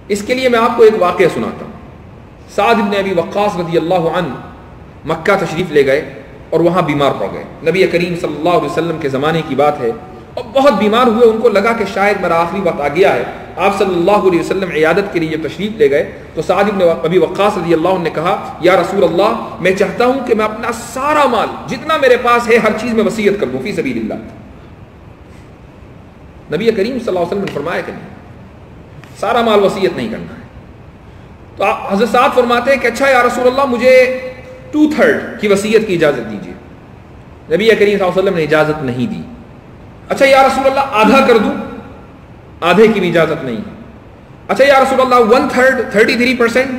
اس کے لیے میں آپ کو ایک واقعہ سناتا ہوں. سعد بن ابی وقاص رضی اللہ عنہ مکہ تشریف لے گئے اور وہاں بیمار پڑ گئے. نبی کریم صلی اللہ علیہ وسلم کے زمانے کی بات ہے, اور بہت بیمار ہوئے. ان کو لگا کہ شاید میرا آخری وقت آ گیا ہے. آپ صلی اللہ علیہ وسلم عیادت کے لیے جب تشریف لے گئے تو سعد بن ابی وقاص رضی اللہ عنہ نے کہا, یا رسول اللہ, میں چاہتا ہوں کہ میں اپنا سارا مال جتنا میرے پاس ہے ہر چیز میں وصیت کر دوں فی سبیل اللہ. نبی کریم صلی اللہ علیہ وسلم نے فرمایا کہ نہیں, سارا مال وصیت نہیں کرنا ہے. تو حضرت سعد فرماتے ہیں کہ اچھا یا رسول اللہ, مجھے 2/3 کی وصیت کی اجازت دیجیے. نبی کریم صلی اللہ علیہ وسلم نے اجازت نہیں دی. اچھا یا رسول اللہ, آدھا کر دوں؟ آدھے کی بھی اجازت نہیں. اچھا یا رسول اللہ 1/3 33%؟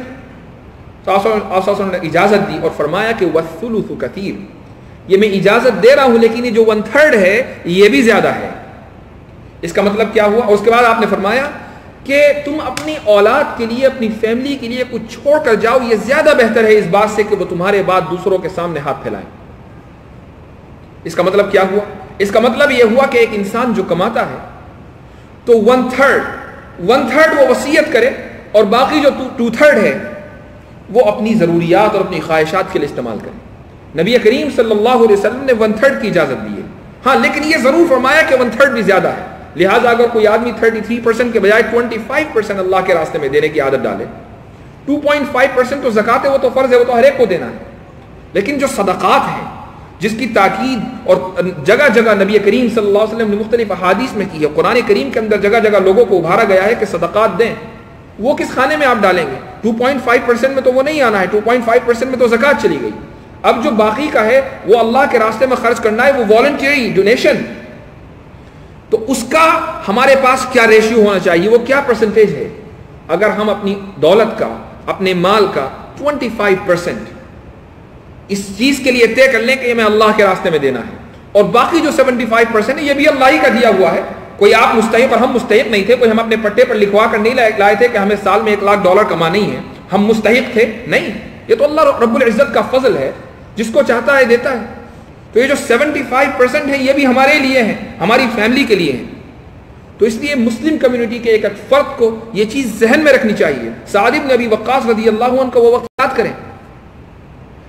تو آپ صلی اللہ علیہ وسلم نے اجازت دی اور فرمایا کہ والثلث کثیر, یہ میں اجازت دے رہا ہوں لیکن یہ جو 1/3 ہے یہ بھی زیادہ ہے. اس کا مطلب کیا ہوا؟ اور اس کے بعد آپ نے فرمایا کہ تم اپنی اولاد کے لیے, اپنی فیملی کے لیے کچھ چھوڑ کر جاؤ, یہ زیادہ بہتر ہے اس بات سے کہ وہ تمہارے بعد دوسروں کے سامنے ہاتھ پھیلائیں. اس کا مطلب کیا ہوا؟ اس کا مطلب یہ ہوا کہ ایک انسان جو کماتا ہے تو 1/3 وہ وصیت کرے اور باقی جو 2/3 ہے وہ اپنی ضروریات اور اپنی خواہشات کے لیے استعمال کرے. نبی کریم صلی اللہ علیہ وسلم نے 1/3 کی اجازت دی ہے. ہاں, لیکن یہ ضرور فرمایا کہ 1/3 بھی زیادہ ہے. لہٰذا اگر کوئی آدمی 33% کے بجائے 25% اللہ کے راستے میں دینے کی عادت ڈالے, 2.5% تو زکوٰۃ ہے, وہ تو فرض ہے, وہ تو ہر ایک کو دینا ہے. لیکن جو صدقات ہیں جس کی تاکید اور جگہ جگہ نبی کریم صلی اللہ علیہ وسلم نے مختلف احادیث میں کی ہے, قرآن کریم کے اندر جگہ جگہ لوگوں کو ابھارا گیا ہے کہ صدقات دیں, وہ کس خانے میں آپ ڈالیں گے؟ 2.5% میں تو وہ نہیں آنا ہے, 2.5% میں تو زکوٰۃ چلی گئی. اب جو باقی کا ہے وہ اللہ کے راستے میں خرچ کرنا ہے, وہ والنٹری ڈونیشن. تو اس کا ہمارے پاس کیا ریشیو ہونا چاہیے, وہ کیا پرسنٹیج ہے؟ اگر ہم اپنی دولت کا, اپنے مال کا 25% اس چیز کے لیے طے کر لیں کہ یہ میں اللہ کے راستے میں دینا ہے, اور باقی جو 75% ہے یہ بھی اللہ ہی کا دیا ہوا ہے. کوئی آپ مستحق اور ہم مستحق نہیں تھے, کوئی ہم اپنے پٹے پر لکھوا کر نہیں لائے تھے کہ ہمیں سال میں $1,00,000 کمانا ہی ہے, ہم مستحق تھے نہیں. یہ تو اللہ رب العزت کا فضل ہے, جس کو چاہتا ہے دیتا ہے. تو یہ جو 75% ہے یہ بھی ہمارے لیے ہے, ہماری فیملی کے لیے ہے. تو اس لیے مسلم کمیونٹی کے ایک فرد کو یہ چیز ذہن میں رکھنی چاہیے. سعد بن ابی وقاص رضی اللہ عنہ کو وہ وقت یاد کریں,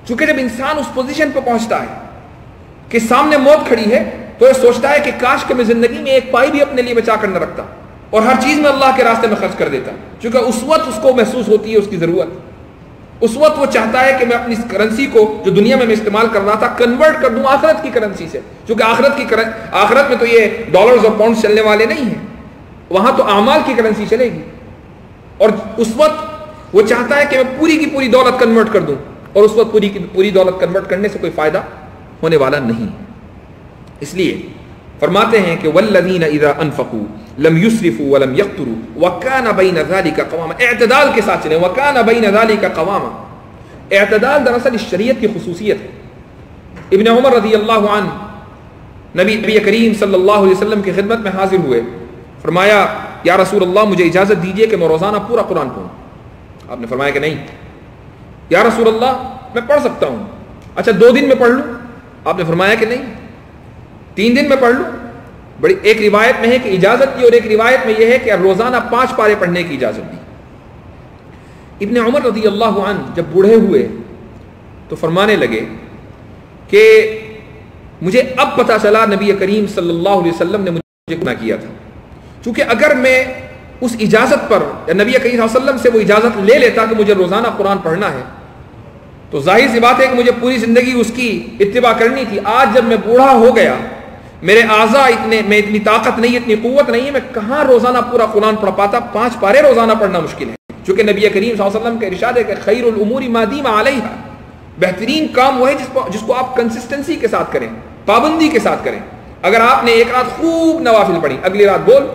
چونکہ جب انسان اس پوزیشن پہ پہنچتا ہے کہ سامنے موت کھڑی ہے تو یہ سوچتا ہے کہ کاش کہ میں زندگی میں ایک پائی بھی اپنے لیے بچا کر نہ رکھتا اور ہر چیز میں اللہ کے راستے میں خرچ کر دیتا. چونکہ اس وقت اس کو محسوس ہوتی ہے اس کی ضرورت, اس وقت وہ چاہتا ہے کہ میں اپنی کرنسی کو جو دنیا میں استعمال کر رہا تھا کنورٹ کر دوں آخرت کی کرنسی سے, چونکہ آخرت میں تو یہ ڈالرز اور پاؤنڈز چلنے والے نہیں ہیں, وہاں تو اعمال کی کرنسی چلے گی. اور اس وقت وہ چاہتا ہے کہ میں پوری کی پوری دولت کنورٹ کر دوں, اور اس وقت پوری کی پوری دولت کنورٹ کرنے سے کوئی فائدہ ہونے والا نہیں. اس لیے فرماتے ہیں کہ والذین اذا انفقوا لم يسرفوا ولم يقتروا وكان بين ذلك قواما, اعتدال کے ساتھ چلیں, وكان بين ذلك قواما. اعتدال دراصل اس شریعت کی خصوصیت ہے. ابن عمر رضی اللہ عنہ نبی کریم صلی اللہ علیہ وسلم کی خدمت میں حاضر ہوئے, فرمایا یا رسول اللہ مجھے اجازت دیجیے کہ میں روزانہ پورا قرآن پڑھوں. آپ نے فرمایا کہ نہیں. یا رسول اللہ میں پڑھ سکتا ہوں. اچھا 2 دن میں پڑھ لوں؟ آپ نے فرمایا کہ نہیں. 3 دن میں پڑھ لوں؟ بڑی ایک روایت میں ہے کہ اجازت دی, اور ایک روایت میں یہ ہے کہ روزانہ 5 پارے پڑھنے کی اجازت دی. ابن عمر رضی اللہ عنہ جب بوڑھے ہوئے تو فرمانے لگے کہ مجھے اب پتہ چلا نبی کریم صلی اللہ علیہ وسلم نے مجھے منع کیا تھا. چونکہ اگر میں اس اجازت پر یا نبی کریم صلی اللہ علیہ وسلم سے وہ اجازت لے لیتا کہ مجھے روزانہ قرآن پڑھنا ہے تو ظاہر سی بات ہے کہ مجھے پوری زندگی اس کی اتباع کرنی تھی. آج جب میں بوڑھا ہو گیا, میرے اعضاء میں اتنی طاقت نہیں, اتنی قوت نہیں ہے, میں کہاں روزانہ پورا قرآن پڑھ پاتا. 5 پارے روزانہ پڑھنا مشکل ہے. چونکہ نبی کریم صلی اللہ علیہ وسلم کا ارشاد ہے کہ خیر الامور ما دیم علیہا, بہترین کام وہ ہے جس کو آپ کنسسٹنسی کے ساتھ کریں, پابندی کے ساتھ کریں. اگر آپ نے ایک رات خوب نوافل پڑھی, اگلی رات بول,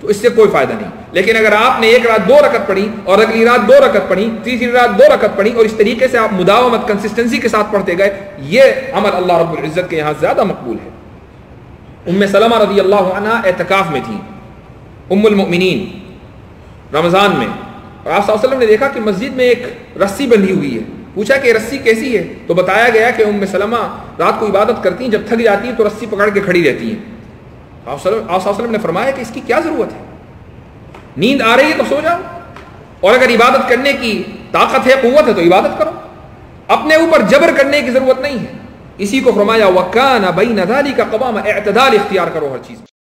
تو اس سے کوئی فائدہ نہیں. لیکن اگر آپ نے ایک رات 2 رکعت پڑھی اور اگلی رات 2 رکعت پڑھی, تیسری رات 2 رکعت پڑھی, اور اس طریقے سے آپ مداومت کنسسٹنسی کے ساتھ پڑھتے گئے, یہ عمل اللہ رب العزت کے یہاں زیادہ مقبول ہے. ام سلمہ رضی اللہ عنہا اعتکاف میں تھیں, ام المؤمنین, رمضان میں, اور آپ صلی اللہ علیہ وسلم نے دیکھا کہ مسجد میں ایک رسی بندھی ہوئی ہے. پوچھا کہ رسی کیسی ہے؟ تو بتایا گیا کہ ام سلمہ رات کو عبادت کرتی ہیں, جب تھک جاتی ہیں تو رسی پکڑ کے کھڑی رہتی ہیں. آپ صلی اللہ علیہ وسلم نے فرمایا کہ اس کی کیا ضرورت ہے, نیند آ رہی ہے تو سو جاؤ, اور اگر عبادت کرنے کی طاقت ہے، قوت ہے، تو عبادت کرو، اپنے اوپر جبر کرنے کی ضرورت نہیں ہے۔ اسی کو فرمایا وَكَانَ بَيْنَ ذَلِكَ قَوَامًا، اعتدال اختیار کرو ہر چیز میں۔